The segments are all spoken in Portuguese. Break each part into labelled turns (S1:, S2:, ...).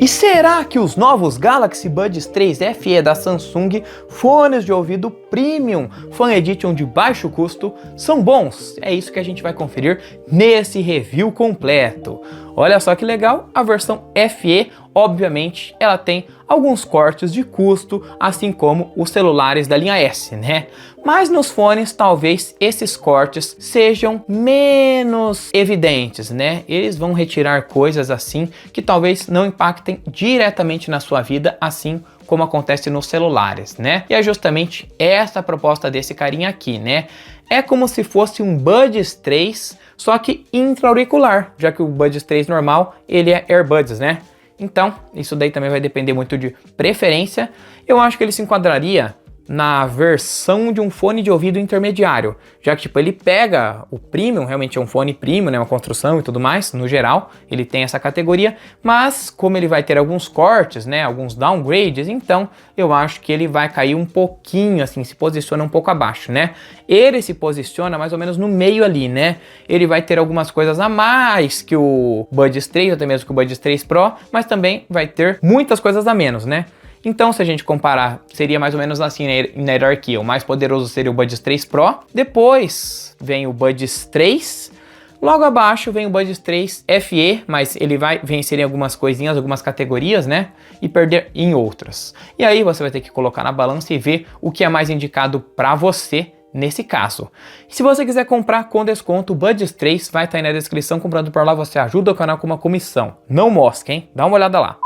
S1: E será que os novos Galaxy Buds 3 FE da Samsung, fones de ouvido premium, Fan Edition de baixo custo, são bons? É isso que a gente vai conferir nesse review completo. Olha só que legal, a versão FE, obviamente, ela tem alguns cortes de custo, assim como os celulares da linha S, né? Mas nos fones, talvez esses cortes sejam menos evidentes, né? Eles vão retirar coisas assim que talvez não impactem diretamente na sua vida, assim como acontece nos celulares, né? E é justamente essa a proposta desse carinha aqui, né? É como se fosse um Buds 3, só que intra-auricular, já que o Buds 3 normal, ele é AirBuds, né? Então, isso daí também vai depender muito de preferência. Eu acho que ele se enquadraria na versão de um fone de ouvido intermediário, já que tipo, ele pega o premium, realmente é um fone premium, né, uma construção e tudo mais, no geral, ele tem essa categoria, mas como ele vai ter alguns cortes, né, alguns downgrades, então eu acho que ele vai cair um pouquinho, assim, se posiciona um pouco abaixo, né? Ele se posiciona mais ou menos no meio ali, né? Ele vai ter algumas coisas a mais que o Buds 3, até mesmo que o Buds 3 Pro, mas também vai ter muitas coisas a menos, né? Então, se a gente comparar, seria mais ou menos assim na hierarquia. O mais poderoso seria o Buds 3 Pro, depois vem o Buds 3, logo abaixo vem o Buds 3 FE, mas ele vai vencer em algumas coisinhas, algumas categorias, né? E perder em outras. E aí você vai ter que colocar na balança e ver o que é mais indicado para você nesse caso. E se você quiser comprar com desconto, o Buds 3 vai estar aí na descrição. Comprando por lá você ajuda o canal com uma comissão. Não mosca, hein? Dá uma olhada lá.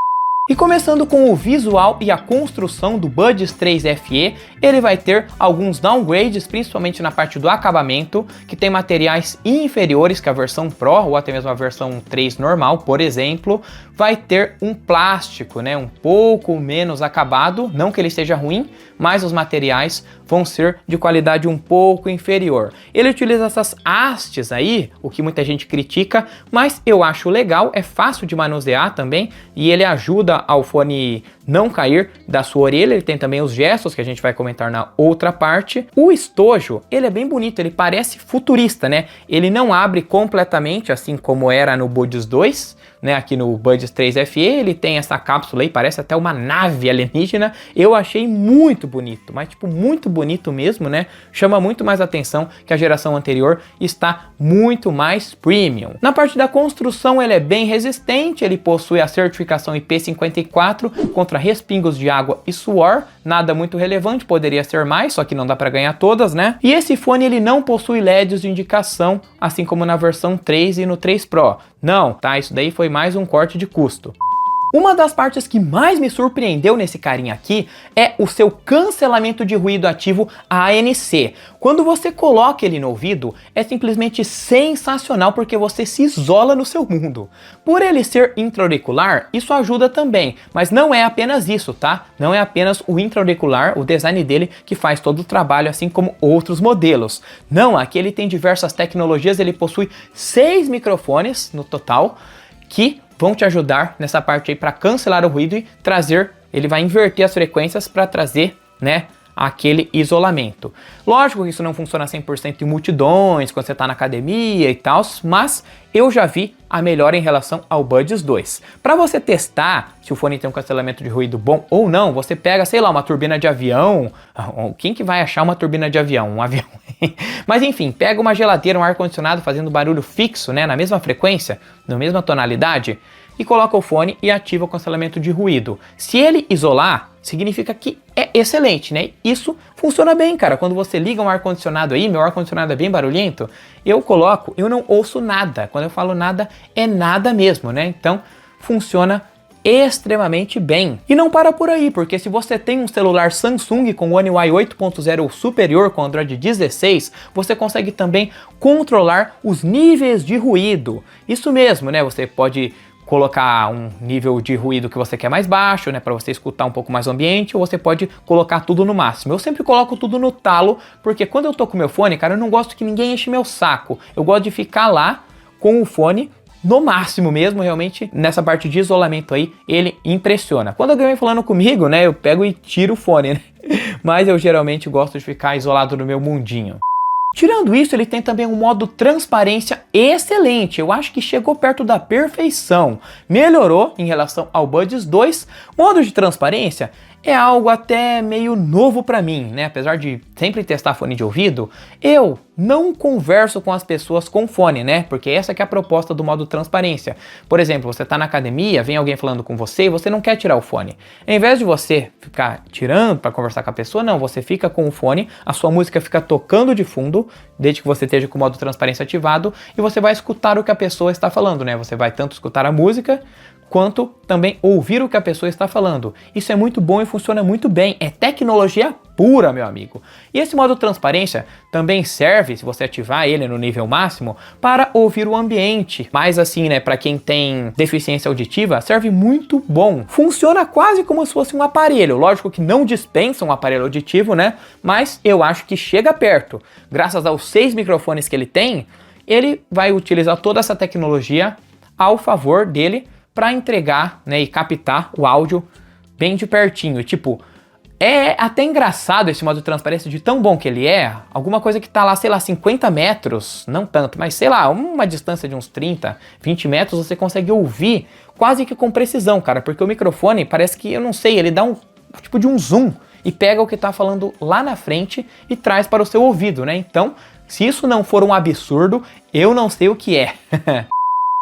S1: E começando com o visual e a construção do Buds 3 FE, ele vai ter alguns downgrades, principalmente na parte do acabamento, que tem materiais inferiores que a versão Pro, ou até mesmo a versão 3 normal, por exemplo, vai ter um plástico, né, um pouco menos acabado, não que ele esteja ruim, mas os materiais vão ser de qualidade um pouco inferior. Ele utiliza essas hastes aí, o que muita gente critica, mas eu acho legal, é fácil de manusear também, e ele ajuda ao fone não cair da sua orelha. Ele tem também os gestos que a gente vai comentar na outra parte. O estojo, ele é bem bonito, ele parece futurista, né? Ele não abre completamente, assim como era no Buds 2, né? Aqui no Buds 3 FE, ele tem essa cápsula aí, parece até uma nave alienígena. Eu achei muito bonito, mas tipo, muito bonito mesmo, né? Chama muito mais atenção que a geração anterior, está muito mais premium. Na parte da construção, ele é bem resistente, ele possui a certificação IP54 contra respingos de água e suor, nada muito relevante, poderia ser mais, só que não dá para ganhar todas, né? E esse fone ele não possui LEDs de indicação, assim como na versão 3 e no 3 Pro. Não, tá? Isso daí foi mais um corte de custo. Uma das partes que mais me surpreendeu nesse carinha aqui é o seu cancelamento de ruído ativo ANC. Quando você coloca ele no ouvido, é simplesmente sensacional porque você se isola no seu mundo. Por ele ser intra-auricular, isso ajuda também, mas não é apenas isso, tá? Não é apenas o intra-auricular, o design dele, que faz todo o trabalho, assim como outros modelos. Não, aqui ele tem diversas tecnologias, ele possui 6 microfones no total, que vão te ajudar nessa parte aí para cancelar o ruído e trazer, ele vai inverter as frequências para trazer, né, aquele isolamento. Lógico que isso não funciona 100% em multidões, quando você está na academia e tal, mas eu já vi a melhora em relação ao Buds 2. Para você testar se o fone tem um cancelamento de ruído bom ou não, você pega, sei lá, uma turbina de avião. Quem que vai achar uma turbina de avião? Um avião. Mas enfim, pega uma geladeira, um ar-condicionado fazendo barulho fixo, né, na mesma frequência, na mesma tonalidade, e coloca o fone e ativa o cancelamento de ruído. Se ele isolar, significa que é excelente, né? Isso funciona bem, cara. Quando você liga um ar-condicionado aí, meu ar-condicionado é bem barulhento, eu coloco, eu não ouço nada. Quando eu falo nada, é nada mesmo, né? Então, funciona extremamente bem. E não para por aí, porque se você tem um celular Samsung com One UI 8.0 ou superior com Android 16, você consegue também controlar os níveis de ruído. Isso mesmo, né? Você pode colocar um nível de ruído que você quer mais baixo, né, para você escutar um pouco mais o ambiente, ou você pode colocar tudo no máximo. Eu sempre coloco tudo no talo, porque quando eu tô com meu fone, cara, eu não gosto que ninguém enche meu saco. Eu gosto de ficar lá com o fone no máximo mesmo, realmente, nessa parte de isolamento aí, ele impressiona. Quando alguém vem falando comigo, né, eu pego e tiro o fone, né? Mas eu geralmente gosto de ficar isolado no meu mundinho. Tirando isso, ele tem também um modo transparência excelente. Eu acho que chegou perto da perfeição. Melhorou em relação ao Buds 2. Modo de transparência é algo até meio novo para mim, né? Apesar de sempre testar fone de ouvido, eu não converso com as pessoas com fone, né? Porque essa que é a proposta do modo transparência. Por exemplo, você tá na academia, vem alguém falando com você e você não quer tirar o fone. Ao invés de você ficar tirando para conversar com a pessoa, não, você fica com o fone, a sua música fica tocando de fundo, desde que você esteja com o modo transparência ativado, e você vai escutar o que a pessoa está falando, né? Você vai tanto escutar a música, quanto também ouvir o que a pessoa está falando. Isso é muito bom e funciona muito bem. É tecnologia pura, meu amigo. E esse modo transparência também serve, se você ativar ele no nível máximo, para ouvir o ambiente. Mas assim, né, para quem tem deficiência auditiva, serve muito bom. Funciona quase como se fosse um aparelho. Lógico que não dispensa um aparelho auditivo, né? Mas eu acho que chega perto. Graças aos 6 microfones que ele tem, ele vai utilizar toda essa tecnologia ao favor dele, para entregar, né, e captar o áudio bem de pertinho. Tipo, é até engraçado esse modo de transparência de tão bom que ele é. Alguma coisa que tá lá, sei lá, 50 metros, não tanto, mas sei lá, uma distância de uns 30, 20 metros, você consegue ouvir quase que com precisão, cara. Porque o microfone parece que, eu não sei, ele dá um tipo de um zoom e pega o que tá falando lá na frente e traz para o seu ouvido, né? Então, se isso não for um absurdo, eu não sei o que é.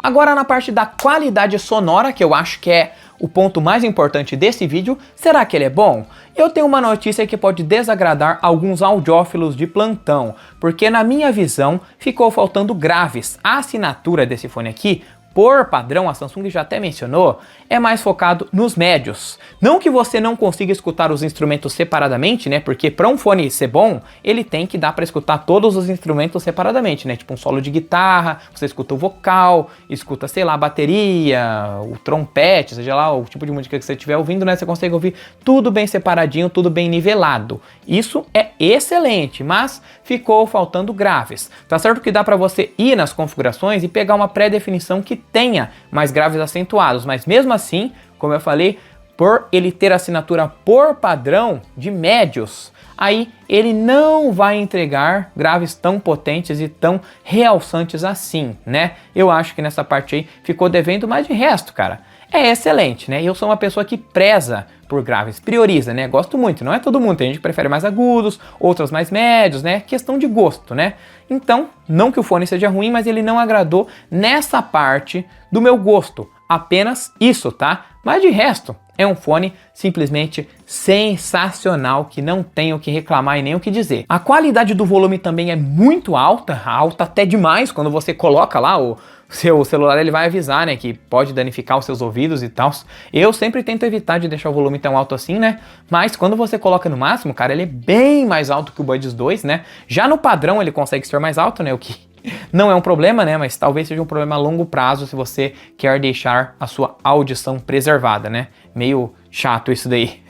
S1: Agora na parte da qualidade sonora, que eu acho que é o ponto mais importante desse vídeo, será que ele é bom? Eu tenho uma notícia que pode desagradar alguns audiófilos de plantão, porque na minha visão ficou faltando graves. A assinatura desse fone aqui, por padrão, a Samsung já até mencionou, é mais focado nos médios. Não que você não consiga escutar os instrumentos separadamente, né? Porque para um fone ser bom, ele tem que dar para escutar todos os instrumentos separadamente, né? Tipo um solo de guitarra, você escuta o vocal, escuta, sei lá, a bateria, o trompete, seja lá o tipo de música que você estiver ouvindo, né? Você consegue ouvir tudo bem separadinho, tudo bem nivelado. Isso é excelente, mas ficou faltando graves. Tá certo que dá para você ir nas configurações e pegar uma pré-definição que tenha mais graves acentuados, mas mesmo assim, como eu falei, por ele ter assinatura por padrão de médios, aí ele não vai entregar graves tão potentes e tão realçantes assim, né? Eu acho que nessa parte aí ficou devendo, mas de resto, cara, é excelente, né? Eu sou uma pessoa que preza por graves, prioriza, né? Gosto muito, não é todo mundo, tem gente que prefere mais agudos, outros mais médios, né? Questão de gosto, né? Então, não que o fone seja ruim, mas ele não agradou nessa parte do meu gosto. Apenas isso, tá? Mas de resto, é um fone simplesmente sensacional, que não tem o que reclamar e nem o que dizer. A qualidade do volume também é muito alta, alta até demais. Quando você coloca lá o seu celular, ele vai avisar, né, que pode danificar os seus ouvidos e tal. Eu sempre tento evitar de deixar o volume tão alto assim, né? Mas quando você coloca no máximo, cara, ele é bem mais alto que o Buds 2, né? Já no padrão ele consegue ser mais alto, né? O que não é um problema, né? Mas talvez seja um problema a longo prazo se você quer deixar a sua audição preservada, né? Meio chato isso daí.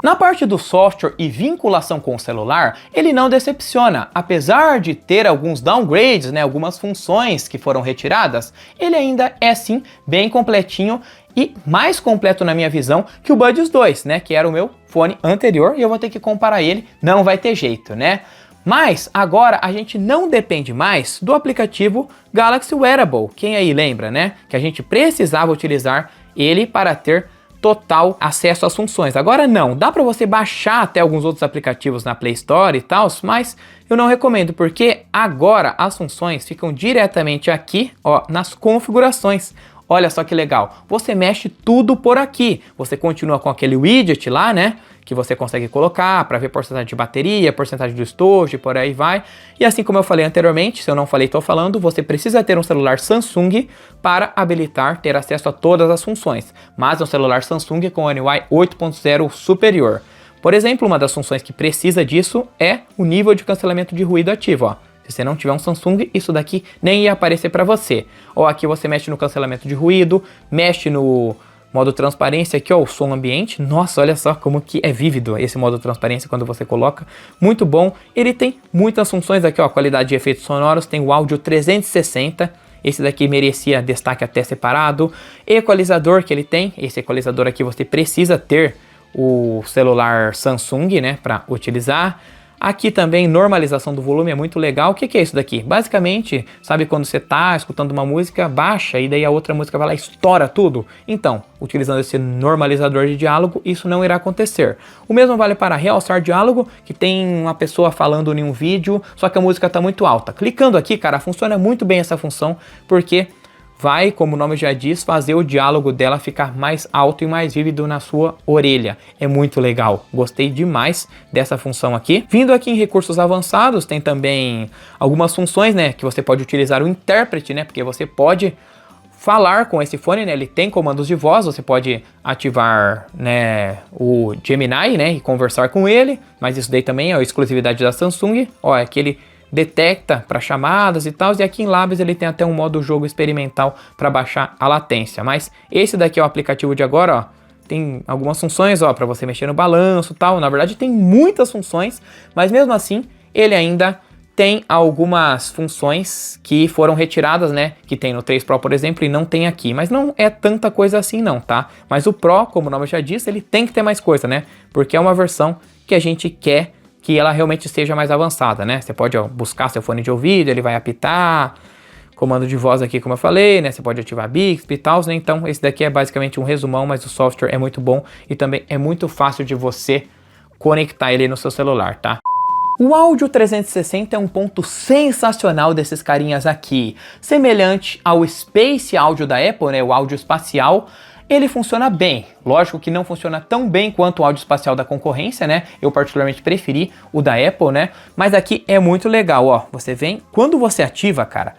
S1: Na parte do software e vinculação com o celular, ele não decepciona. Apesar de ter alguns downgrades, né, algumas funções que foram retiradas, ele ainda é sim bem completinho e mais completo na minha visão que o Buds 2, né, que era o meu fone anterior, e eu vou ter que comparar ele, não vai ter jeito, né? Mas agora a gente não depende mais do aplicativo Galaxy Wearable. Quem aí lembra, né, que a gente precisava utilizar ele para ter total acesso às funções. Agora não, dá para você baixar até alguns outros aplicativos na Play Store e tal, mas eu não recomendo, porque agora as funções ficam diretamente aqui, ó, nas configurações. Olha só que legal, você mexe tudo por aqui, você continua com aquele widget lá, né, que você consegue colocar para ver porcentagem de bateria, porcentagem do estojo e por aí vai. E assim como eu falei anteriormente, se eu não falei, estou falando, você precisa ter um celular Samsung para habilitar ter acesso a todas as funções, mas é um celular Samsung com MIUI 8.0 superior. Por exemplo, uma das funções que precisa disso é o nível de cancelamento de ruído ativo, ó. Se você não tiver um Samsung, isso daqui nem ia aparecer para você. Ou aqui você mexe no cancelamento de ruído, mexe no modo transparência aqui, ó, o som ambiente. Nossa, olha só como que é vívido esse modo transparência quando você coloca. Muito bom. Ele tem muitas funções aqui, ó, qualidade de efeitos sonoros, tem o áudio 360. Esse daqui merecia destaque até separado. Equalizador que ele tem. Esse equalizador aqui você precisa ter o celular Samsung, né, para utilizar. Aqui também, normalização do volume é muito legal. O que que é isso daqui? Basicamente, sabe quando você tá escutando uma música, baixa e daí a outra música vai lá e estoura tudo? Então, utilizando esse normalizador de diálogo, isso não irá acontecer. O mesmo vale para realçar diálogo, que tem uma pessoa falando em um vídeo, só que a música tá muito alta. Clicando aqui, cara, funciona muito bem essa função, porque vai, como o nome já diz, fazer o diálogo dela ficar mais alto e mais vívido na sua orelha. É muito legal. Gostei demais dessa função aqui. Vindo aqui em recursos avançados, tem também algumas funções, né, que você pode utilizar o intérprete, né, porque você pode falar com esse fone, né, ele tem comandos de voz, você pode ativar, né, o Gemini, né, e conversar com ele, mas isso daí também é a exclusividade da Samsung. Ó, é que ele detecta para chamadas e tal, e aqui em Labs ele tem até um modo jogo experimental para baixar a latência, mas esse daqui é o aplicativo de agora, ó, tem algumas funções, ó, para você mexer no balanço e tal, na verdade tem muitas funções, mas mesmo assim ele ainda tem algumas funções que foram retiradas, né, que tem no 3 Pro, por exemplo, e não tem aqui, mas não é tanta coisa assim não, tá? Mas o Pro, como o nome já diz, ele tem que ter mais coisa, né, porque é uma versão que a gente quer que ela realmente seja mais avançada, né? Você pode, ó, buscar seu fone de ouvido, ele vai apitar, comando de voz aqui, como eu falei, né? Você pode ativar Bixby e tal, né? Então, esse daqui é basicamente um resumão, mas o software é muito bom e também é muito fácil de você conectar ele no seu celular, tá? O áudio 360 é um ponto sensacional desses carinhas aqui. Semelhante ao Space Audio da Apple, né? O áudio espacial, ele funciona bem. Lógico que não funciona tão bem quanto o áudio espacial da concorrência, né? Eu particularmente preferi o da Apple, né? Mas aqui é muito legal, ó. Você vem, quando você ativa, cara,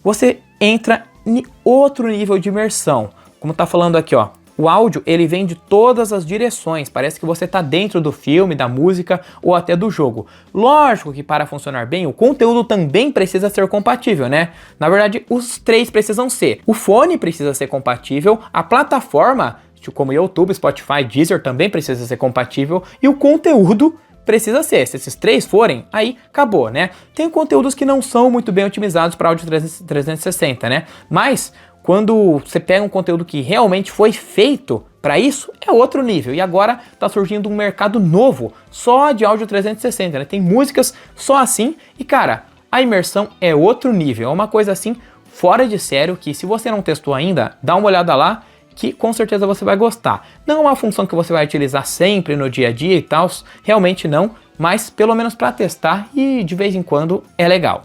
S1: você entra em outro nível de imersão. Como tá falando aqui, ó. O áudio, ele vem de todas as direções, parece que você está dentro do filme, da música ou até do jogo. Lógico que para funcionar bem, o conteúdo também precisa ser compatível, né? Na verdade, os três precisam ser. O fone precisa ser compatível, a plataforma, como YouTube, Spotify, Deezer, também precisa ser compatível e o conteúdo precisa ser. Se esses três forem, aí acabou, né? Tem conteúdos que não são muito bem otimizados para áudio 360, né? Mas quando você pega um conteúdo que realmente foi feito para isso, é outro nível. E agora tá surgindo um mercado novo, só de áudio 360, né? Tem músicas só assim e, cara, a imersão é outro nível. É uma coisa assim, fora de sério, que se você não testou ainda, dá uma olhada lá, que com certeza você vai gostar. Não é uma função que você vai utilizar sempre no dia a dia e tal, realmente não, mas pelo menos para testar e de vez em quando é legal.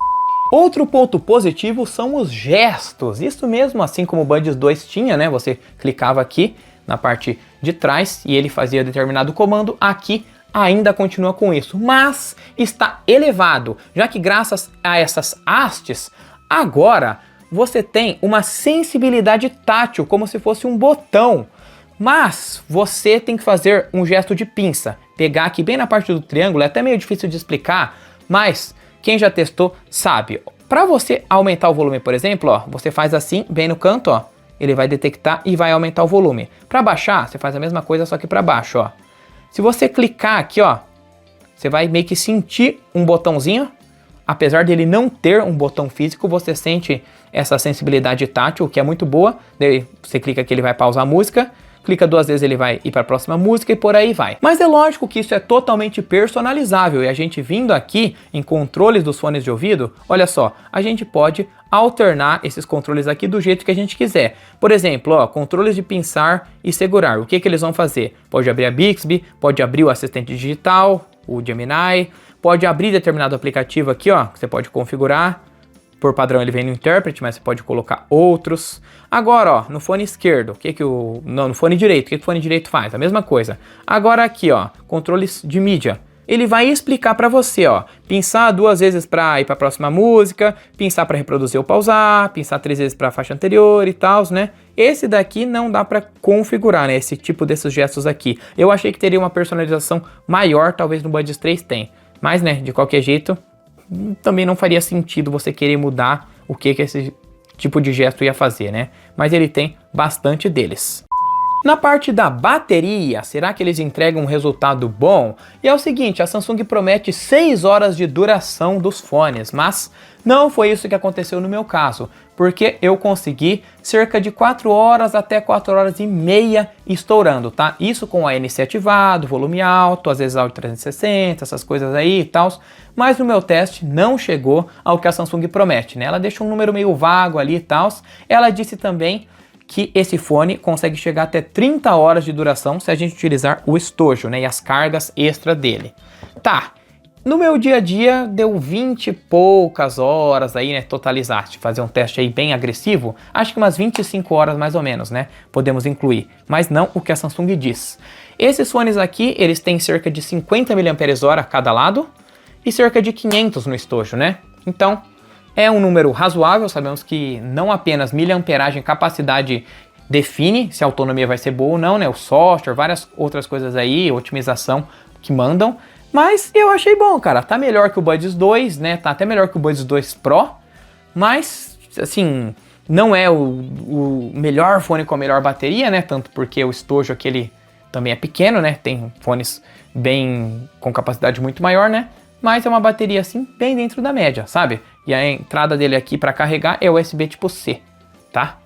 S1: Outro ponto positivo são os gestos, isso mesmo, assim como o Buds 2 tinha, né? Você clicava aqui na parte de trás e ele fazia determinado comando, aqui ainda continua com isso, mas está elevado, já que graças a essas hastes, agora você tem uma sensibilidade tátil, como se fosse um botão, mas você tem que fazer um gesto de pinça, pegar aqui bem na parte do triângulo, é até meio difícil de explicar, mas quem já testou sabe. Para você aumentar o volume, por exemplo, ó, você faz assim, bem no canto, ó, ele vai detectar e vai aumentar o volume. Para baixar, você faz a mesma coisa, só que para baixo, ó. Se você clicar aqui, ó, você vai meio que sentir um botãozinho, apesar dele não ter um botão físico, você sente essa sensibilidade tátil, que é muito boa. Daí você clica aqui, ele vai pausar a música. Clica duas vezes, ele vai ir para a próxima música e por aí vai. Mas é lógico que isso é totalmente personalizável e a gente vindo aqui em controles dos fones de ouvido, olha só, a gente pode alternar esses controles aqui do jeito que a gente quiser. Por exemplo, ó, controles de pinçar e segurar. O que que eles vão fazer? Pode abrir a Bixby, pode abrir o assistente digital, o Gemini, pode abrir determinado aplicativo aqui, ó, que você pode configurar. Por padrão ele vem no intérprete, mas você pode colocar outros. Agora, ó, no fone esquerdo, no fone direito, o que o fone direito faz? A mesma coisa. Agora aqui, ó, controles de mídia. Ele vai explicar para você, ó, pinçar duas vezes para ir para a próxima música, pinçar para reproduzir ou pausar, pinçar 3 vezes para a faixa anterior e tal, né? Esse daqui não dá para configurar, né? Esse tipo desses gestos aqui. Eu achei que teria uma personalização maior, talvez no Buds 3 tem. Mas, né, de qualquer jeito, também não faria sentido você querer mudar o que esse tipo de gesto ia fazer, né? Mas ele tem bastante deles. Na parte da bateria, será que eles entregam um resultado bom? E é o seguinte, a Samsung promete 6 horas de duração dos fones, mas não foi isso que aconteceu no meu caso, porque eu consegui cerca de 4 horas até 4 horas e meia estourando, tá? Isso com o ANC ativado, volume alto, às vezes áudio 360, essas coisas aí e tal, mas no meu teste não chegou ao que a Samsung promete, né? Ela deixa um número meio vago ali e tal. Ela disse também que esse fone consegue chegar até 30 horas de duração se a gente utilizar o estojo, né, e as cargas extra dele. Tá, no meu dia a dia deu 20 e poucas horas aí, né, totalizar, de fazer um teste aí bem agressivo, acho que umas 25 horas mais ou menos, né, podemos incluir, mas não o que a Samsung diz. Esses fones aqui, eles têm cerca de 50 mAh cada lado e cerca de 500 no estojo, né, então é um número razoável, sabemos que não apenas miliamperagem, capacidade define se a autonomia vai ser boa ou não, né? O software, várias outras coisas aí, otimização que mandam. Mas eu achei bom, cara. Tá melhor que o Buds 2, né? Tá até melhor que o Buds 2 Pro. Mas, assim, não é o melhor fone com a melhor bateria, né? Tanto porque o estojo aqui ele também é pequeno, né? Tem fones bem com capacidade muito maior, né? Mas é uma bateria assim bem dentro da média, sabe? E a entrada dele aqui para carregar é USB tipo C, tá?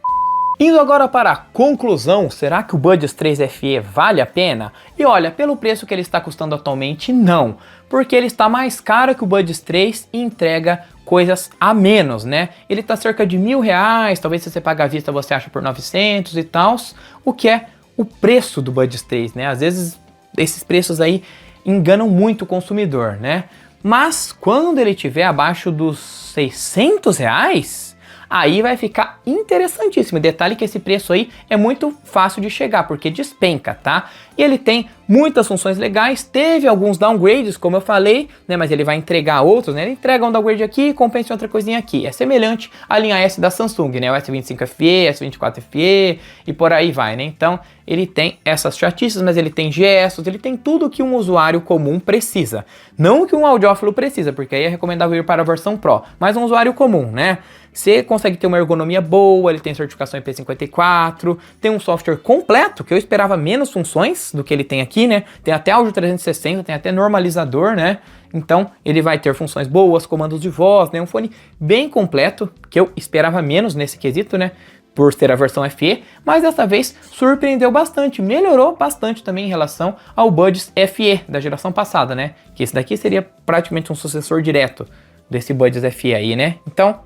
S1: Indo agora para a conclusão, será que o Buds 3 FE vale a pena? E olha, pelo preço que ele está custando atualmente, não. Porque ele está mais caro que o Buds 3 e entrega coisas a menos, né? Ele está cerca de R$1.000, talvez se você pagar à vista você acha por 900 e tal, o que é o preço do Buds 3, né? Às vezes esses preços aí enganam muito o consumidor, né? Mas quando ele estiver abaixo dos R$600, aí vai ficar interessantíssimo. Detalhe que esse preço aí é muito fácil de chegar, porque despenca, tá? E ele tem muitas funções legais, teve alguns downgrades, como eu falei, né? Mas ele vai entregar outros, né? Ele entrega um downgrade aqui e compensa outra coisinha aqui. É semelhante à linha S da Samsung, né? O S25 FE, S24 FE e por aí vai, né? Então, ele tem essas chatices, mas ele tem gestos, ele tem tudo que um usuário comum precisa. Não que um audiófilo precisa, porque aí é recomendável ir para a versão Pro, mas um usuário comum, né? Você consegue ter uma ergonomia boa, ele tem certificação IP54, tem um software completo, que eu esperava menos funções do que ele tem aqui, né? Tem até áudio 360, tem até normalizador, né? Então, ele vai ter funções boas, comandos de voz, né? Um fone bem completo, que eu esperava menos nesse quesito, né? Por ser a versão FE, mas dessa vez surpreendeu bastante, melhorou bastante também em relação ao Buds FE da geração passada, né? Que esse daqui seria praticamente um sucessor direto desse Buds FE aí, né? Então,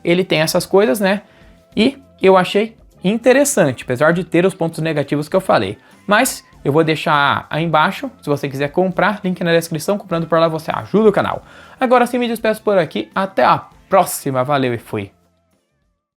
S1: ele tem essas coisas, né? E eu achei interessante, apesar de ter os pontos negativos que eu falei. Mas eu vou deixar aí embaixo, se você quiser comprar, link na descrição, comprando por lá você ajuda o canal. Agora sim me despeço por aqui, até a próxima, valeu e fui!